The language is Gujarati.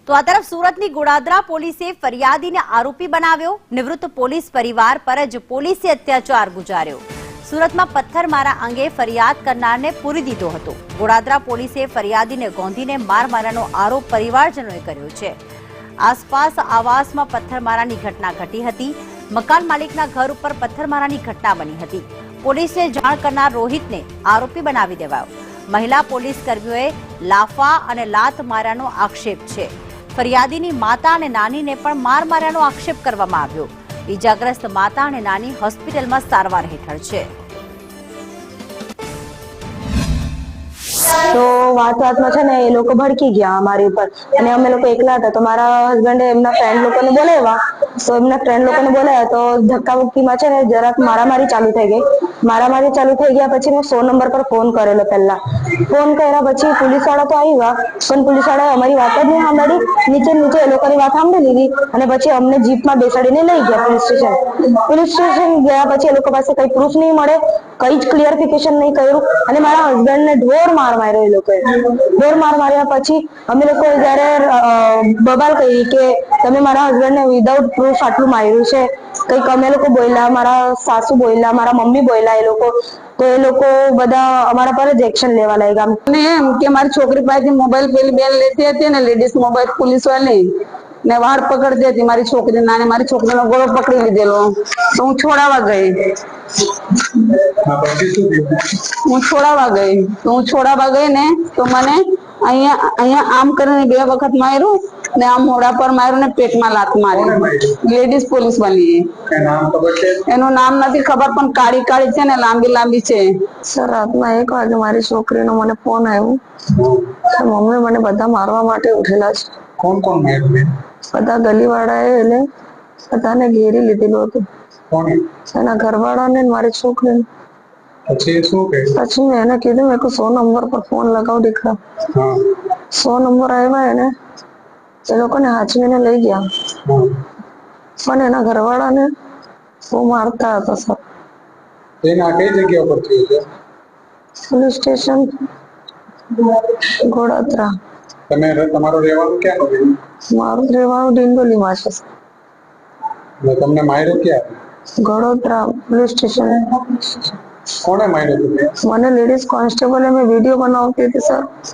તો આ તરફ સુરતની ગોડાદરા પોલીસે ફરિયાદીને આરોપી બનાવ્યો। નિવૃત્ત પોલીસ પરિવાર પર જ પોલીસે અત્યાચાર ગુજાર્યો। સુરતમાં પથ્થરમારા અંગે ફરિયાદ કરનારને પૂરી દીધો હતો। ગોડાદરા પોલીસે ફરિયાદીને ગોંધીને માર માર્યાનો આરોપ પરિવારજનોએ કર્યો છે। આસપાસ આવાસમાં પથ્થરમારાની ઘટના ઘટી હતી। મકાન માલિકના ઘર ઉપર પથ્થરમારાની ઘટના બની હતી। પોલીસે જાણ કરનાર રોહિતને આરોપી બનાવી દેવાયો। મહિલા પોલીસ કર્મીઓએ લાફા અને લાત માર્યાનો આક્ષેપ છે। ફરિયાદીની માતા અને નાનીને પણ માર માર્યાનો આક્ષેપ કરવામાં આવ્યો। ઈજાગ્રસ્ત માતા અને નાની હોસ્પિટલમાં સારવાર હેઠળ છે। तो વાત में है ये लोग भड़की गया हमारे ऊपर અને અમે લોકો એકલા હતા તો મારા હસબન્ડે એમના ફ્રેન્ડ લોકોને બોલાવ્યા તો એમના ફ્રેન્ડ લોકોને બોલાવ્યા તો ધક્કાબુક્કીમાં છે ને જરાક મારામારી ચાલુ થઈ ગઈ। મારામારી ચાલુ થઈ ગયા પછી મેં 100 નંબર પર ફોન કરેલો। પહેલા ફોન કર્યા પછી પોલીસવાળા તો આવ્યા પણ પોલીસવાળાએ અમારી વાત જ નહીં સાંભળી। નીચે એ લોકોની વાત સાંભળી લીધી અને પછી અમને જીપમાં બેસાડીને લઈ ગયા પોલીસ સ્ટેશન ગયા પછી એ લોકો પાસે કઈ પ્રૂફ નહીં મળે, કઈ જ ક્લિયરિફિકેશન નહીં કર્યું અને મારા હસબન્ડને ઢોર માર માર્યો। એ લોકોએ ઢોર માર માર્યા પછી અમે લોકોએ જ્યારે બબાલ કરી કે તમે મારા હસબન્ડને વિધાઉટ પ્રૂફ આટલું માર્યું છે, કંઈક અમે લોકો બોલ્યા, મારા સાસુ બોલ્યા, મારા મમ્મી બોલ્યા એ લોકો, તો એ લોકો બધા અમારા પર જ એક્શન લેવા લાગ્યા। ને એમ કે મારી છોકરી પાસેથી મોબાઈલ પેલી બેન લેતી હતી ને લેડીઝ મોબાઈલ પોલીસ વાળી ને વાળ પકડતી હતી મારી છોકરી નાની, મારી છોકરીનો ગળો પકડી લીધેલો તો હું છોડાવવા ગઈ। હું છોડાવવા ગઈ ને તો મને અહીંયા આમ કરીને 2 વખત માર્યું ને આમ મોઢા પર માર્યું ને પેટમાં લાત મારી। લેડીઝ પોલીસ વાળી એનું નામ નથી ખબર પણ કાળી કાળી છે ને લાંબી લાંબી છે। સર રાતના 1 વાગે મારી છોકરીનો મને ફોન આવ્યો કે મમ્મી મને બધા મારવા માટે ઉઠેલા છે। કોણ કોણ માર્યું? બધા ગલીવાળાએ એને બધાને ઘેરી લીધેલું હતું। કોણે? એના ઘરવાળાને મારી છોકરીને। પછી શું કહે? પછી મેં એને કીધું મેં 100 નંબર પર ફોન લગાવ દીકરા। 100 નંબર આવ્યા એને એ લોકોને હાચવીને લઈ ગયા પણ એના ઘરવાળાને બહુ મારતા હતા સર। એના કઈ જગ્યા પર થયું છે? Police station Godadara. તમે તમારો રહેવાનું ક્યાં કર્યું? મારું રહેવાનું ડિંડોલીમાં છે। તમને માર્યો ક્યાં? Godadara police station. કોણે માર્યો તમને? મને લેડીઝ કોન્સ્ટેબલે મેં વિડીયો બનાવતી હતી સર।